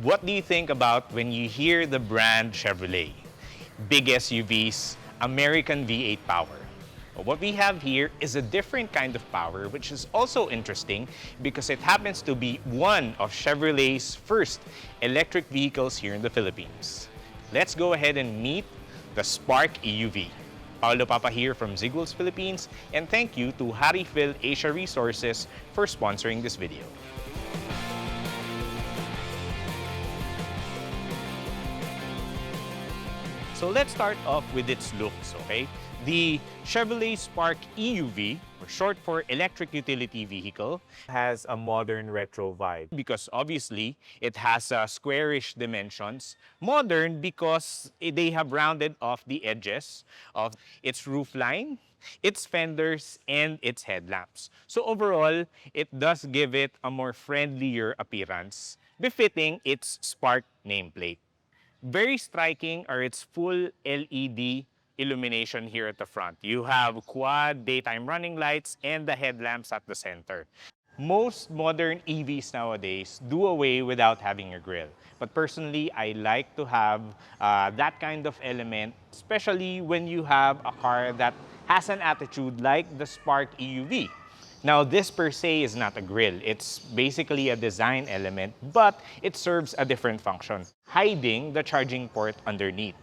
What do you think about when you hear the brand Chevrolet? Big SUVs, American V8 power. Well, what we have here is a different kind of power, which is also interesting because it happens to be one of Chevrolet's first electric vehicles here in the Philippines. Let's go ahead and meet the Spark EUV. Paolo Papa here from Zigwheels Philippines, and thank you to Harryville Asia Resources for sponsoring this video. So let's start off with its looks, okay? The Chevrolet Spark EUV, or short for Electric Utility Vehicle, has a modern retro vibe because obviously it has squarish dimensions. Modern because they have rounded off the edges of its roofline, its fenders, and its headlamps. So overall, it does give it a more friendlier appearance, befitting its Spark nameplate. Very striking are its full LED illumination here at the front. You have quad daytime running lights and the headlamps at the center. Most modern EVs nowadays do away without having a grille. But personally, I like to have that kind of element, especially when you have a car that has an attitude like the Spark EUV. Now, this per se is not a grille. It's basically a design element, but it serves a different function, hiding the charging port underneath.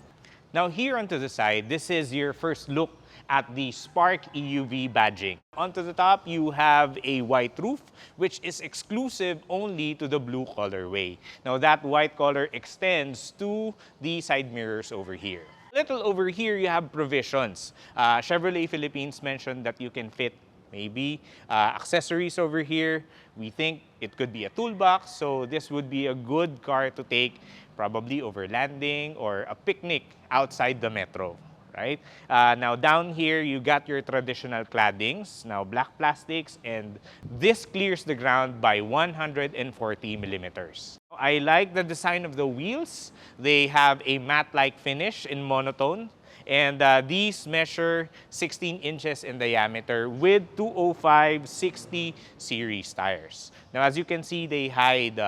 Now, here onto the side, this is your first look at the Spark EUV badging. Onto the top, you have a white roof, which is exclusive only to the blue colorway. Now, that white color extends to the side mirrors over here. A little over here, you have provisions. Chevrolet Philippines mentioned that you can fit maybe accessories over here. We think it could be a toolbox, so this would be a good car to take probably overlanding or a picnic outside the metro, right? Now down here, you got your traditional claddings, now black plastics, and this clears the ground by 140 millimeters. I like the design of the wheels. They have a matte-like finish in monotone. And these measure 16 inches in diameter with 205/60 series tires. Now, as you can see, they hide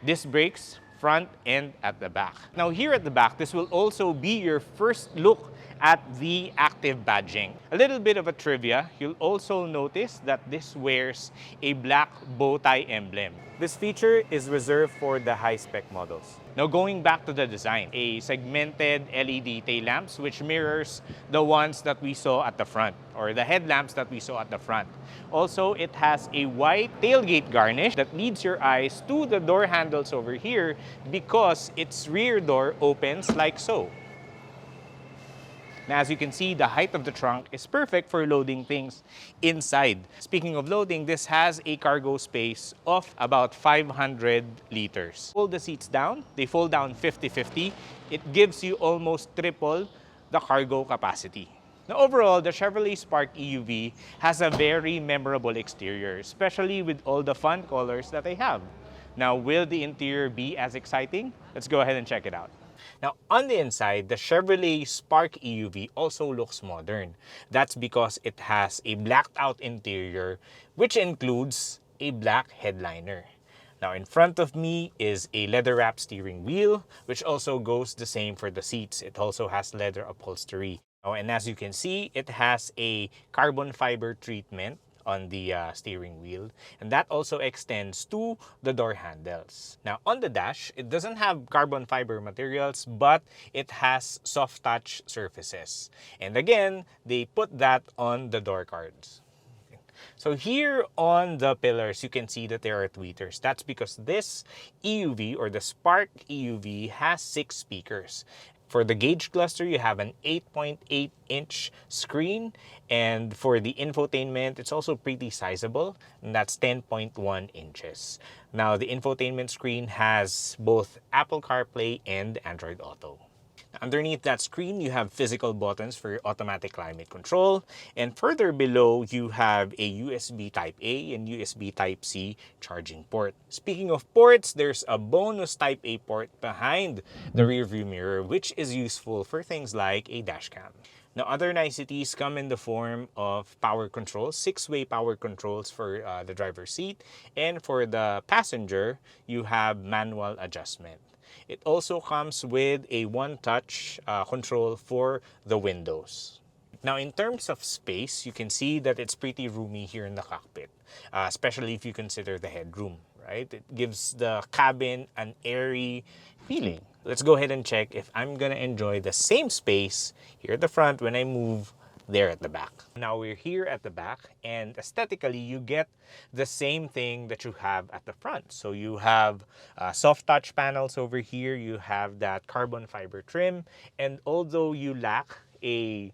disc brakes, front and at the back. Now, here at the back, this will also be your first look at the active badging. A little bit of a trivia, you'll also notice that this wears a black bow tie emblem. This feature is reserved for the high-spec models. Now going back to the design, a segmented LED tail lamps which mirrors the ones that we saw at the front, or the headlamps that we saw at the front. Also, it has a white tailgate garnish that leads your eyes to the door handles over here because its rear door opens like so. Now, as you can see, the height of the trunk is perfect for loading things inside. Speaking of loading, this has a cargo space of about 500 liters. Fold the seats down. They fold down 50-50. It gives you almost triple the cargo capacity. Now, overall, the Chevrolet Spark EUV has a very memorable exterior, especially with all the fun colors that they have. Now, will the interior be as exciting? Let's go ahead and check it out. Now, on the inside, the Chevrolet Spark EUV also looks modern. That's because it has a blacked out interior, which includes a black headliner. Now, in front of me is a leather-wrapped steering wheel, which also goes the same for the seats. It also has leather upholstery. Oh, and as you can see, it has a carbon fiber treatment on the steering wheel, and that also extends to the door handles. Now on the dash, it doesn't have carbon fiber materials, but it has soft touch surfaces, and again they put that on the door cards. So here on the pillars, you can see that there are tweeters. That's because this EUV, or the Spark EUV, has 6 speakers. For the gauge cluster, you have an 8.8-inch screen, and for the infotainment, it's also pretty sizable, and that's 10.1 inches. Now, the infotainment screen has both Apple CarPlay and Android Auto. Underneath that screen, you have physical buttons for automatic climate control. And further below, you have a USB Type-A and USB Type-C charging port. Speaking of ports, there's a bonus Type-A port behind the rearview mirror, which is useful for things like a dash cam. Now, other niceties come in the form of power controls, six-way power controls for the driver's seat. And for the passenger, you have manual adjustment. It also comes with a one-touch control for the windows. Now, in terms of space, you can see that it's pretty roomy here in the cockpit, especially if you consider the headroom, right? It gives the cabin an airy feeling. Let's go ahead and check if I'm gonna enjoy the same space here at the front when I move there at the back. Now we're here at the back, and aesthetically you get the same thing that you have at the front. So you have soft touch panels over here, you have that carbon fiber trim, and although you lack a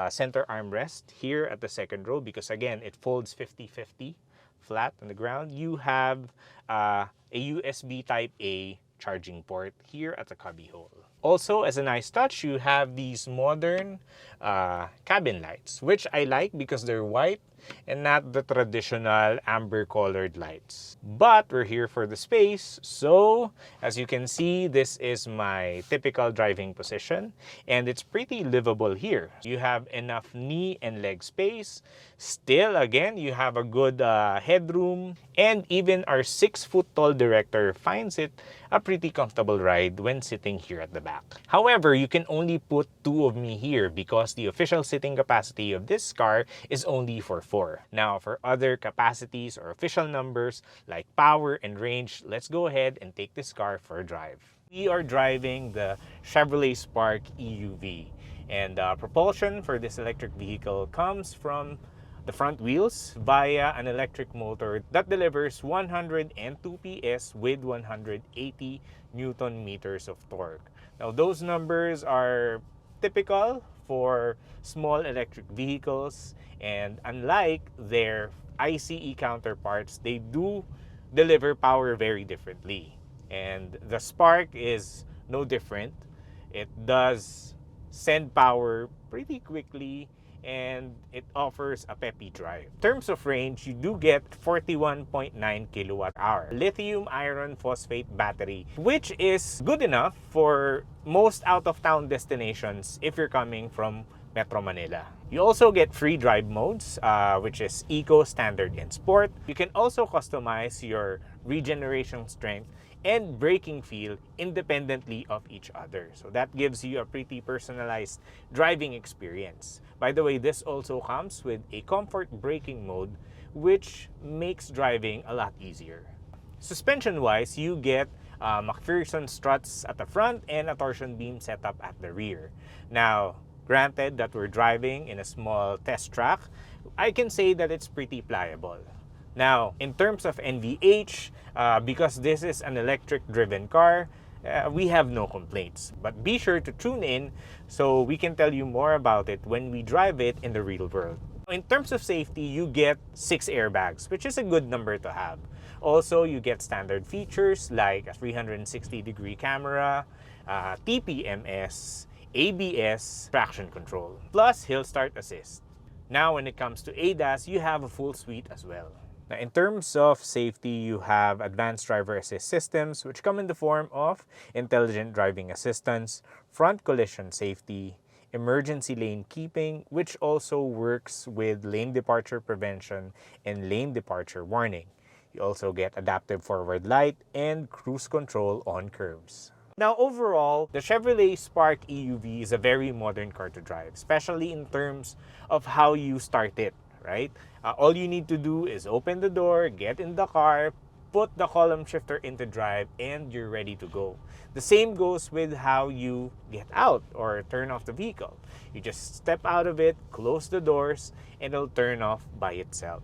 center armrest here at the second row, because again it folds 50-50 flat on the ground, you have a USB Type A charging port here at the cubby hole. Also, as a nice touch, you have these modern cabin lights, which I like because they're white and not the traditional amber colored lights. But we're here for the space, so as you can see, this is my typical driving position, and it's pretty livable here. You have enough knee and leg space. Still, again, you have a good headroom, and even our 6-foot-tall director finds it a pretty comfortable ride when sitting here at the back. However, you can only put 2 of me here because the official sitting capacity of this car is only for 4. Now, for other capacities or official numbers like power and range, let's go ahead and take this car for a drive. We are driving the Chevrolet Spark EUV, and propulsion for this electric vehicle comes from the front wheels via an electric motor that delivers 102 PS with 180 Newton meters of torque. Now, those numbers are typical for small electric vehicles, and unlike their ICE counterparts, they do deliver power very differently. And the Spark is no different. It does send power pretty quickly, and it offers a peppy drive. In terms of range, you do get 41.9 kilowatt hour lithium iron phosphate battery, which is good enough for most out-of-town destinations if you're coming from Metro Manila. You also get free drive modes, which is Eco, Standard, and Sport. You can also customize your regeneration strength and braking feel independently of each other. So that gives you a pretty personalized driving experience. By the way, this also comes with a comfort braking mode, which makes driving a lot easier. Suspension-wise, you get McPherson struts at the front and a torsion beam setup at the rear. Now, granted that we're driving in a small test track, I can say that it's pretty pliable. Now, in terms of NVH, because this is an electric-driven car, we have no complaints. But be sure to tune in so we can tell you more about it when we drive it in the real world. In terms of safety, you get 6 airbags, which is a good number to have. Also, you get standard features like a 360-degree camera, TPMS, ABS, traction control, plus hill start assist. Now, when it comes to ADAS, you have a full suite as well. Now, in terms of safety, you have advanced driver assist systems, which come in the form of intelligent driving assistance, front collision safety, emergency lane keeping, which also works with lane departure prevention and lane departure warning. You also get adaptive forward light and cruise control on curves. Now, overall, the Chevrolet Spark EUV is a very modern car to drive, especially in terms of how you start it, right? All you need to do is open the door, get in the car, put the column shifter into drive, and you're ready to go. The same goes with how you get out or turn off the vehicle. You just step out of it, close the doors, and it'll turn off by itself.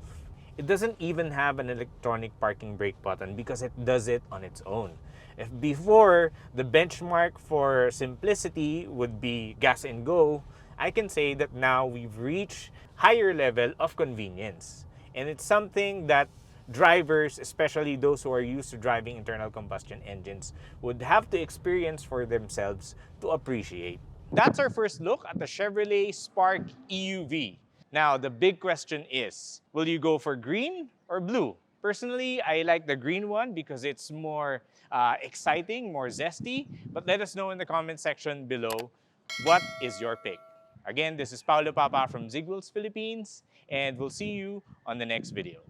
It doesn't even have an electronic parking brake button because it does it on its own. If before, the benchmark for simplicity would be gas and go, I can say that now we've reached higher level of convenience. And it's something that drivers, especially those who are used to driving internal combustion engines, would have to experience for themselves to appreciate. That's our first look at the Chevrolet Spark EUV. Now, the big question is, will you go for green or blue? Personally, I like the green one because it's more exciting, more zesty. But let us know in the comment section below, what is your pick? Again, this is Paulo Papa from Zigwheels Philippines, and we'll see you on the next video.